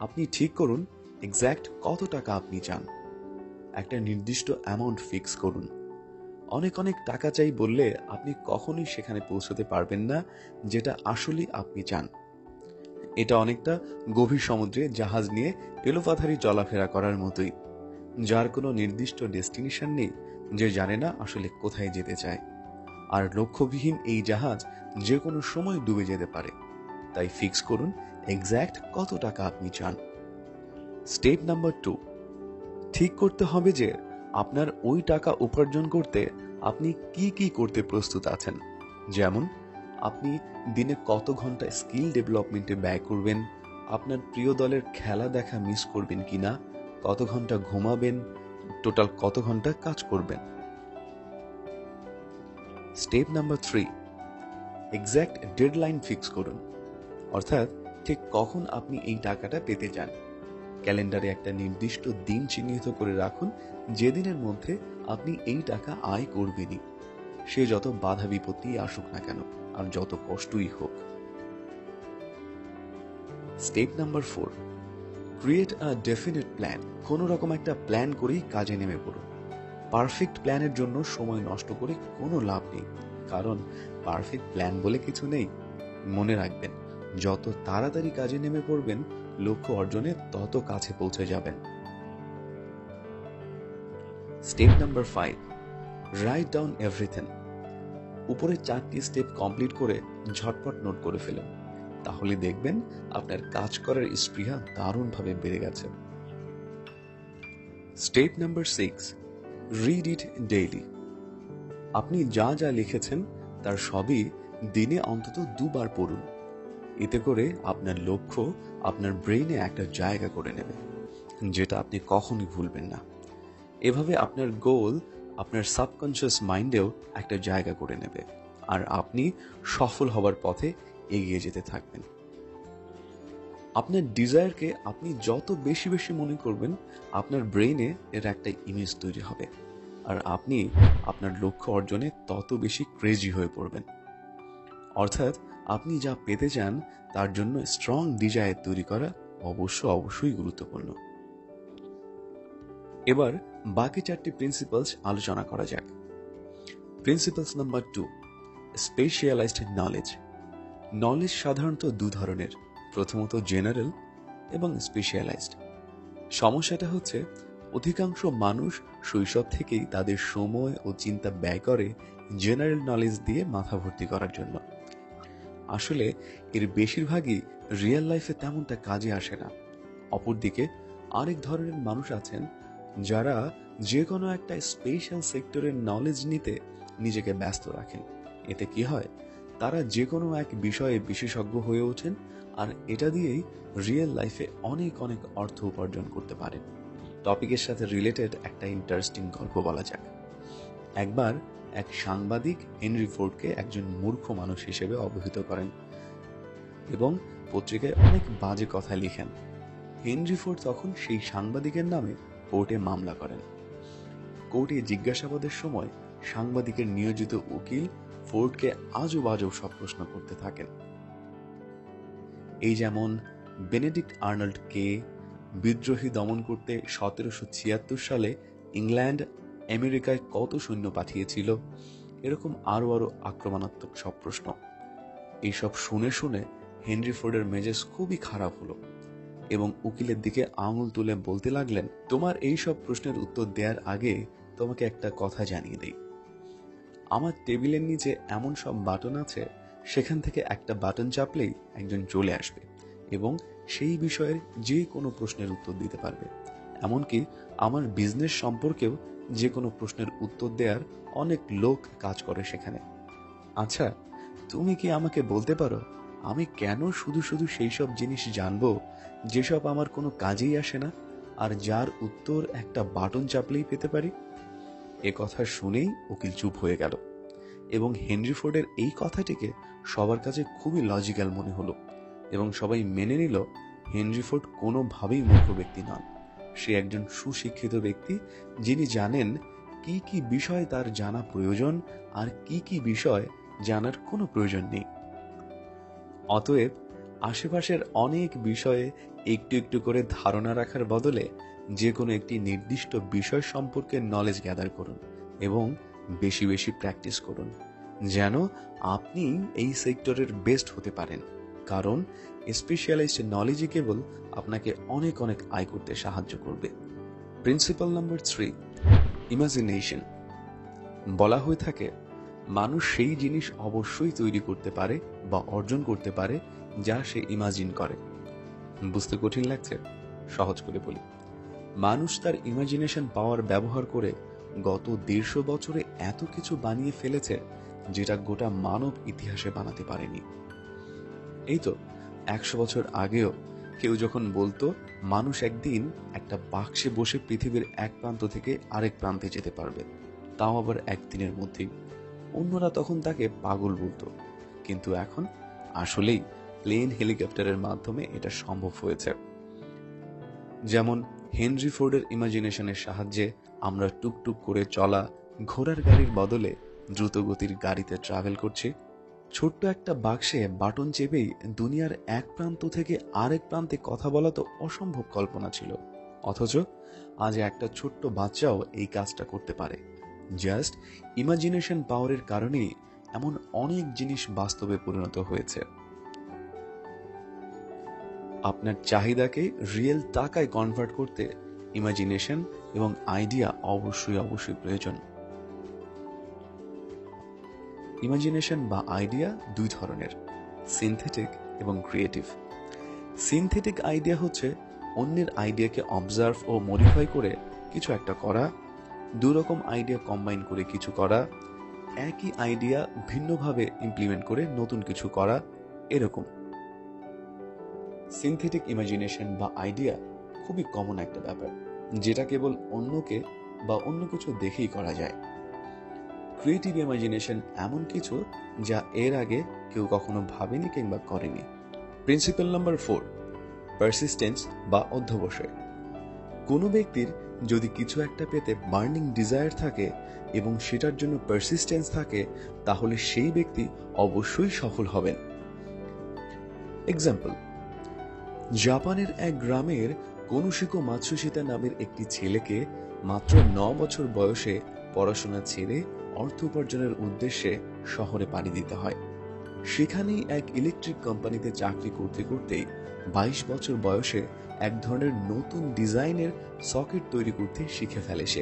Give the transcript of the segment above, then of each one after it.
আপনি ঠিক করুন এক্স্যাক্ট কত টাকা আপনি চান। একটা নির্দিষ্ট অ্যামাউন্ট ফিক্স করুন। অনেক অনেক টাকা চাই বললে আপনি কখনোই সেখানে পৌঁছতে পারবেন না যেটা আসলেই আপনি চান। এটা অনেকটা গভীর সমুদ্রে জাহাজ নিয়ে এলোপাথারি চলাফেরা করার মতোই, যার কোনো নির্দিষ্ট ডেস্টিনেশন নেই, যে জানে না আসলে কোথায় যেতে চায়। আর লক্ষ্যবিহীন এই জাহাজ যে কোনো সময় ডুবে যেতে পারে। তাই ফিক্স করুন এক্স্যাক্ট কত টাকা আপনি চান। স্টেপ নাম্বার 2, ঠিক করতে হবে যে আপনার ওই টাকা উপার্জন করতে আপনি কি কি করতে প্রস্তুত আছেন। যেমন আপনি দিনে কত ঘন্টা স্কিল ডেভেলপমেন্টে ব্যয় করবেন, আপনার প্রিয় দলের খেলা দেখা মিস করবেন কিনা, কত ঘন্টা ঘুমাবেন, টোটাল কত ঘন্টা কাজ করবেন। Step number 3, exact deadline fix করুন। অর্থাৎ ঠিক কখন আপনি এই টাকাটা পেতে চান। ক্যালেন্ডারে একটা নির্দিষ্ট দিন চিহ্নিত করে রাখুন যে দিনের মধ্যে আপনি এই টাকা আয় করবেনই, সে যত বাধা বিপত্তি আসুক না কেন আর যত কষ্টই হোক। Step number 4, create a definite plan. কোনো রকম একটা প্ল্যান করেই কাজে নেমে পড়ুন। পারফেক্ট প্ল্যানের জন্য সময় নষ্ট করে কোনো লাভ নেই, কারণ পারফেক্ট প্ল্যান বলে কিছু নেই। মনে রাখবেন, যত তাড়াতাড়ি কাজে নেমে পড়বেন লক্ষ্য অর্জনে তত কাছে পৌঁছে যাবেন। Step number 5, write down everything. উপরে 4টি স্টেপ কমপ্লিট করে ঝটপট নোট করে ফেলুন, তাহলে দেখবেন আপনার কাজ করার স্পৃহা দারুণভাবে বেড়ে গেছে। Step number 6, read it daily. আপনি যা যা লিখেছেন তার সবই দিনে অন্তত 2 বার পড়ুন। এতে করে আপনার লক্ষ্য আপনার ব্রেইনে একটা জায়গা করে নেবে, যেটা আপনি কখনোই ভুলবেন না। এভাবে আপনার গোল আপনার সাবকনশিয়াস মাইন্ডেও একটা জায়গা করে নেবে, আর আপনি সফল হবার পথে এগিয়ে যেতে থাকবেন। আপনার ডিজায়ারকে আপনি যত বেশি বেশি মনে করবেন, আপনার ব্রেইনে এর একটা ইমেজ তৈরি হবে, আর আপনি আপনার লক্ষ্য অর্জনে তত বেশি ক্রেজি হয়ে পড়বেন। অর্থাৎ আপনি যা পেতে চান তার জন্য স্ট্রং ডিজায়ার তৈরি করা অবশ্যই গুরুত্বপূর্ণ। এবার বাকি 4টি প্রিন্সিপালস আলোচনা করা যাক। Principles number 2, specialised knowledge. Knowledge সাধারণত 2 ধরনের, প্রথমত জেনারেল এবং স্পেশালাইজড। সমস্যাটা হচ্ছে অধিকাংশ মানুষ শৈশব থেকেই তাদের সময় ও চিন্তা ব্যয় করে জেনারেল নলেজ দিয়ে মাথা ভর্তি করার জন্য। আসলে এর বেশিরভাগই রিয়েল লাইফে তেমনটা কাজে আসে না। অপরদিকে আরেক ধরনের মানুষ আছেন যারা যে কোনো একটা স্পেশাল সেক্টরের নলেজ নিতে নিজেকে ব্যস্ত রাখেন। এতে কি হয়, তারা যে কোনো এক বিষয়ে বিশেষজ্ঞ হয়ে ওঠেন, আর এটা দিয়েই রিয়েল লাইফে অনেক অনেক অর্থ উপার্জন করতে পারেন। টপিকের সাথে রিলেটেড একটা ইন্টারেস্টিং গল্প বলা যাক। একবার এক সাংবাদিক হেনরি ফোর্ডকে একজন মূর্খ মানুষ হিসেবে অবহিত করেন এবং পত্রিকায় অনেক বাজে কথা লিখেন। হেনরি ফোর্ড তখন সেই সাংবাদিকের নামে কোর্টে মামলা করেন। কোর্টে জিজ্ঞাসাবাদের সময় সাংবাদিকের নিয়োজিত উকিল ফোর্ডকে আজব আজব সব প্রশ্ন করতে থাকেন। এই যেমন বেনেডিক্ট আর্নল্ড কে, বিদ্রোহী দমন করতে 1776 সালে ইংল্যান্ড আমেরিকায় কত সৈন্য পাঠিয়েছিল, এরকম আরো আরো আক্রমণাত্মক সব প্রশ্ন। এইসব শুনে শুনে হেনরি ফোর্ডের মেজাজ খুবই খারাপ হলো এবং উকিলের দিকে আঙুল তুলে বলতে লাগলেন, তোমার এই সব প্রশ্নের উত্তর দেওয়ার আগে তোমাকে একটা কথা জানিয়ে দেই। আমার টেবিলের নিচে এমন সব বাটন আছে, সেখান থেকে একটা বাটন চাপলেই একজন চলে আসবে এবং সেই বিষয়ের যে কোনো প্রশ্নের উত্তর দিতে পারবে। এমনকি আমার বিজনেস সম্পর্কেও যে কোনো প্রশ্নের উত্তর দেওয়ার অনেক লোক কাজ করে সেখানে। আচ্ছা, তুমি কি আমাকে বলতে পারো আমি কেন শুধু শুধু সেই সব জিনিস জানবো যেসব আমার কোনো কাজেই আসে না, আর যার উত্তর একটা বাটন চাপলেই পেতে পারি? এ কথা শুনেই উকিল চুপ হয়ে গেল এবং হেনরি ফোর্ডের এই কথাটিকে সবার কাছে খুবই লজিক্যাল মনে হলো এবং সবাই মেনে নিল হেনরি ফোর্ড কোনোভাবেই মূর্খ ব্যক্তি নন। সে একজন সুশিক্ষিত ব্যক্তি, যিনি জানেন কি কি বিষয় তার জানা প্রয়োজন আর কি কি বিষয় জানার কোনো প্রয়োজন নেই। অতএব আশেপাশের অনেক বিষয়ে একটু একটু করে ধারণা রাখার বদলে যে কোনো একটি নির্দিষ্ট বিষয় সম্পর্কে নলেজ গ্যাদার করুন এবং বেশি বেশি প্র্যাকটিস করুন, যেন আপনি এই সেক্টরের বেস্ট হতে পারেন। কারণ স্পেশালাইজড নলেজই কেবল আপনাকে অনেক অনেক আয় করতে সাহায্য করবে। Principal number 3, imagination. বলা হয়ে থাকে, মানুষ সেই জিনিস অবশ্যই তৈরি করতে পারে বা অর্জন করতে পারে যা সে ইমাজিন করে। বুঝতে কঠিন লাগছে? সহজ করে বলি, মানুষ তার ইমাজিনেশন পাওয়ার ব্যবহার করে গত 150 বছরে এত কিছু বানিয়ে ফেলেছে যেটা গোটা মানব ইতিহাসে বানাতে পারেনি। এই তো 100 বছর আগেও কেউ যখন বলতো মানুষ একদিন একটা বাক্সে বসে পৃথিবীর এক প্রান্ত থেকে আরেক প্রান্তে যেতে পারবে, তাও আবার একদিনের মধ্যেই, অন্যরা তখন তাকে পাগল বলতো। কিন্তু এখন আসলেই প্লেন হেলিকপ্টারের মাধ্যমে এটা সম্ভব হয়েছে। যেমন হেনরি ফোর্ডের ইমাজিনেশনের সাহায্যে আমরা টুকটুক করে চলা ঘোড়ার গাড়ির বদলে দ্রুতগতির গাড়িতে ট্রাভেল করছি। ছোট্ট একটা বাক্সে বাটন চেপেই দুনিয়ার এক প্রান্ত থেকে আরেক প্রান্তে কথা বলা তো অসম্ভব কল্পনা ছিল, অথচ আজ একটা ছোট্ট বাচ্চাও এই কাজটা করতে পারে। জাস্ট ইমাজিনেশন পাওয়ারের কারণেই এমন অনেক জিনিস বাস্তবে পরিণত হয়েছে। আপনার চাহিদাকে রিয়েল টাকায় কনভার্ট করতে ইমাজিনেশন এবং আইডিয়া অবশ্যই অবশ্যই প্রয়োজন। ইমাজিনেশন বা আইডিয়া দুই ধরনের, সিনথেটিক এবং ক্রিয়েটিভ। সিনথেটিক আইডিয়া হচ্ছে অন্যের আইডিয়াকে অবজার্ভ ও মডিফাই করে কিছু একটা করা, দুরকম আইডিয়া কম্বাইন করে কিছু করা, একই আইডিয়া ভিন্নভাবে ইমপ্লিমেন্ট করে নতুন কিছু করা, এরকম। সিনথেটিক ইমাজিনেশন বা আইডিয়া খুবই কমন একটা ব্যাপার, যেটা কেবল অন্যকে বা অন্য কিছু দেখেই করা যায়। ক্রিয়েটিভ ইমাজিনেশন এমন কিছু যা এর আগে কেউ কখনো ভাবেনি কিংবা করেনি। প্রিন্সিপাল নাম্বার 4, পারসিস্টেন্স বা অধ্যবসায়। কোনো ব্যক্তির যদি কিছু একটা পেতে বার্নিং ডিজায়ার থাকে এবং সেটার জন্য পারসিস্টেন্স থাকে, তাহলে সেই ব্যক্তি অবশ্যই সফল হবেন। এক্সাম্পল, জাপানের এক গ্রামের কনুশিকো মাতসুশিতা নামের একটি ছেলেকে মাত্র 9 বছর বয়সে পড়াশোনা ছেড়ে অর্থ উপার্জনের উদ্দেশ্যে শহরে পাড়ি দিতে হয়। সেখানেই এক ইলেকট্রিক কোম্পানিতে চাকরি করতে করতেই 22 বছর বয়সে এক ধরনের নতুন ডিজাইনের সকেট তৈরি করতে শিখে ফেলে সে।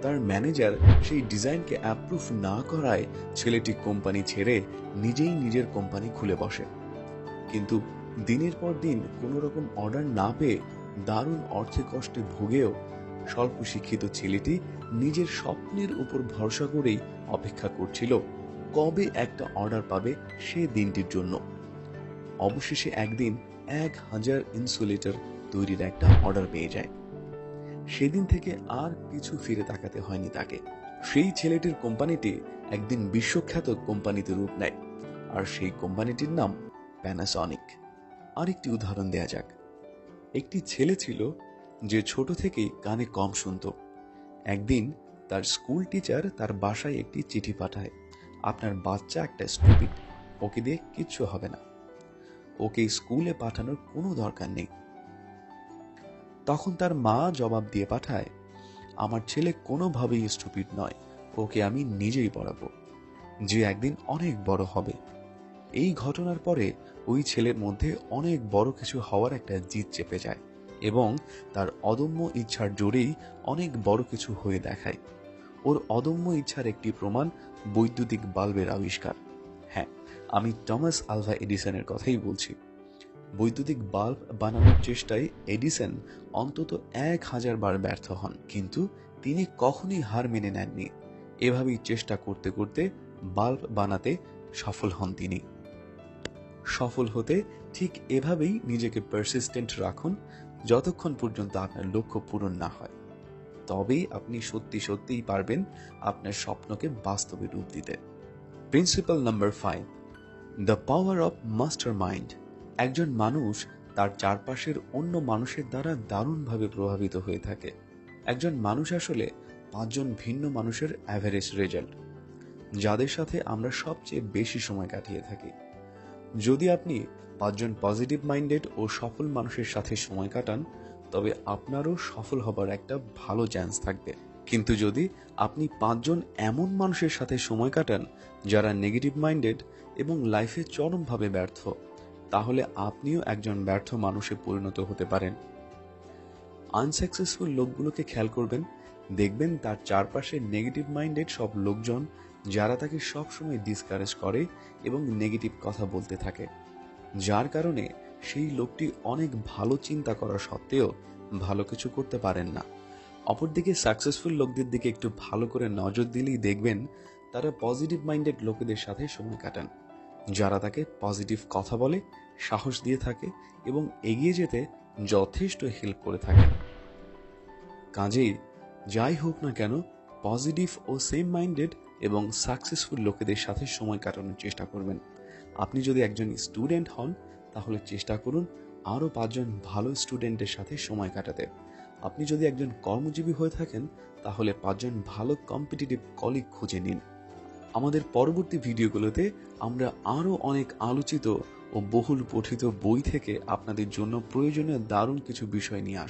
তার ম্যানেজার সেই ডিজাইনকে অ্যাপ্রুভ না করায় ছেলেটি কোম্পানি ছেড়ে নিজেই নিজের কোম্পানি খুলে বসে। কিন্তু দিনের পর দিন কোনো রকম অর্ডার না পেয়ে দারুণ অর্থে কষ্টে ভুগেও স্বল্প শিক্ষিত ছেলেটি নিজের স্বপ্নের উপর ভরসা করেই অপেক্ষা করছিল কবে একটা অর্ডার পাবে সে দিনটির জন্য। অবশেষে একদিন 1000 ইনসুলেটর তৈরির একটা অর্ডার পেয়ে যায়। সেদিন থেকে আর পিছু ফিরে তাকাতে হয়নি তাকে। সেই ছেলেটির কোম্পানিটি একদিন বিশ্বখ্যাত কোম্পানিতে রূপ নেয়, আর সেই কোম্পানিটির নাম প্যানাসনিক। আরেকটি উদাহরণ দেয়া যাক। একটি ছেলে ছিল যে ছোট থেকেই কানে কম শুনত। একদিন তার স্কুল টিচার তার বাসায় একটি চিঠি পাঠায়, আপনার বাচ্চা একটা স্টুপিড, ওকে দিয়ে কিচ্ছু হবে না, ওকে স্কুলে পাঠানোর কোনো দরকার নেই। তখন তার মা জবাব দিয়ে পাঠায়, আমার ছেলে কোনোভাবেই স্টুপিড নয়, ওকে আমি নিজেই পড়াবো, যে একদিন অনেক বড় হবে। এই ঘটনার পরে ওই ছেলের মধ্যে অনেক বড় কিছু হওয়ার একটা জিদ চেপে যায় এবং তার অদম্য ইচ্ছার জোরেই অনেক বড় কিছু হয়ে দেখায়। ওর অদম্য ইচ্ছার একটি প্রমাণ বৈদ্যুতিক বাল্বের আবিষ্কার। হ্যাঁ, আমি টমাস আলভা এডিসনের কথাই বলছি। বৈদ্যুতিক বাল্ব বানানোর চেষ্টায় এডিসন অন্তত 1000 বার ব্যর্থ হন, কিন্তু তিনি কখনোই হার মেনে নেননি। এভাবেই চেষ্টা করতে করতে বাল্ব বানাতে সফল হন তিনি। সফল হতে ঠিক এভাবেই নিজেকে পারসিস্টেন্ট রাখুন, যতক্ষণ পর্যন্ত আপনার লক্ষ্য পূরণ না হয়। তবেই আপনি সত্যি সত্যিই পারবেন আপনার স্বপ্নকে বাস্তবে রূপ দিতে। Principal number 5, the power of master mind. একজন মানুষ তার চারপাশের অন্য মানুষের দ্বারা দারুণভাবে প্রভাবিত হয়ে থাকে। একজন মানুষ আসলে 5 জন ভিন্ন মানুষের অ্যাভারেজ রেজাল্ট, যাদের সাথে আমরা সবচেয়ে বেশি সময় কাটিয়ে থাকি। যদি আপনি 5জন পজিটিভ মাইন্ডেড ও সফল মানুষের সাথে সময় কাটান, তবে আপনারও সফল হবার একটা ভালো চান্স থাকবে। কিন্তু যদি আপনি 5জন এমন মানুষের সাথে সময় কাটান যারা নেগেটিভ মাইন্ডেড এবং লাইফে চরমভাবে ব্যর্থ, তাহলে আপনিও একজন ব্যর্থ মানুষে পরিণত হতে পারেন। আনসাকসেসফুল লোকগুলোকে খেয়াল করবেন, দেখবেন তার চারপাশে নেগেটিভ মাইন্ডেড সব লোকজন যারা তাকে সবসময় ডিসকারেজ করে এবং নেগেটিভ কথা বলতে থাকে, যার কারণে সেই লোকটি অনেক ভালো চিন্তা করা সত্ত্বেও ভালো কিছু করতে পারেন না। অপরদিকে সাকসেসফুল লোকদের দিকে একটু ভালো করে নজর দিলেই দেখবেন তারা পজিটিভ মাইন্ডেড লোকেদের সাথে সময় কাটান, যারা তাকে পজিটিভ কথা বলে, সাহস দিয়ে থাকে এবং এগিয়ে যেতে যথেষ্ট হেল্প করে থাকে। কাজেই যাই হোক না কেন, পজিটিভ ও সেম মাইন্ডেড এবং সাকসেসফুল লোকেদের সাথে সময় কাটানোর চেষ্টা করবেন। আপনি যদি একজন স্টুডেন্ট হন, তাহলে চেষ্টা করুন আরও 5জন ভালো স্টুডেন্টের সাথে সময় কাটাতে। আপনি যদি একজন কর্মজীবী হয়ে থাকেন, তাহলে 5জন ভালো কম্পিটিটিভ কলিগ খুঁজে নিন। আমাদের পরবর্তী ভিডিওগুলোতে আমরা আরও অনেক আলোচিত ও বহুল পঠিত বই থেকে আপনাদের জন্য প্রয়োজনীয় দারুণ কিছু বিষয় নিয়ে আসব।